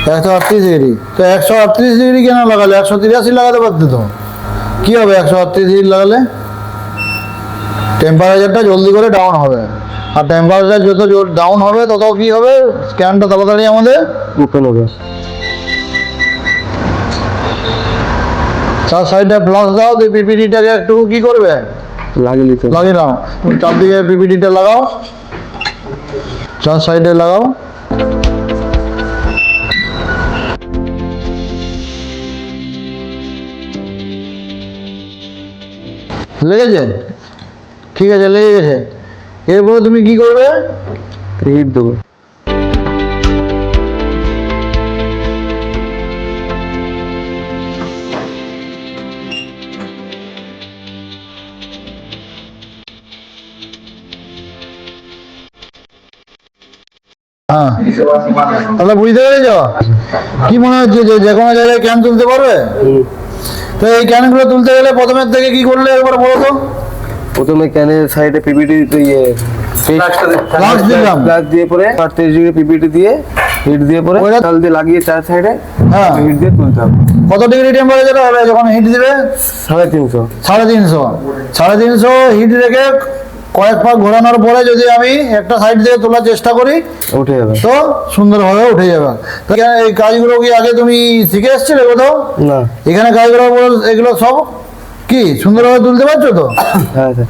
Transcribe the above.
138 degree. তো 138 degree কেন লাগালে? 183 লাগাতে পারতে তো। কি হবে 138 ডিগ্রি লাগালে? টেম্পারেচারটা জলদি করে ডাউন হবে, আর টেম্পারেচার যত ডাউন হবে তত কি হবে, স্ক্যানটা তাড়াতাড়ি আমাদের ওপেন হবে। চার সাইডে ফ্লাশ দাও, দিয়ে পিপিটিটাকে একটু কি করবে, লাগিয়ে নিতে হবে। লাগিয়ে নাও। চারদিকে পিপিটিটা লাগাও, চার সাইডে লাগাও। লেগেছে? ঠিক আছে, লেগে গেছে। এরপরে তুমি কি করবে? হিট দেবো। হ্যাঁ, তাহলে বুঝতে পেরেছ? কি মনে হচ্ছে যে কোনো জায়গায় ক্যান তুলতে পারবে? তো এই ক্যানগুলো তুলতে গেলে প্রথমের থেকে কি করলে একবার বলো তো। প্রথমে ক্যানের সাইডে পিপিটি ইয়ে ফ্লাশ দিলাম। প্লাস দিয়ে পরে 38 ডিগ্রি পিপিটি দিয়ে হিট দিয়ে পরে তাল দিয়ে লাগিয়ে চার সাইডে হ্যাঁ, হিট দিয়ে তুলতে হবে। কত ডিগ্রি টেম্পারেচার হবে যখন হিট দিবে? 350। 350 হিট রেখে কয়েক পাক ঘোরানোর পরে যদি আমি একটা সাইড থেকে তোলার চেষ্টা করি উঠে যাবে। তো সুন্দরভাবে উঠে যাবে। তো এই কাজগুলো কি আগে তুমি শিখে এসছিলে কোথাও? না। এখানে কাজগুলো এগুলো সব কি সুন্দরভাবে তুলতে পারছো তো? হ্যাঁ স্যার।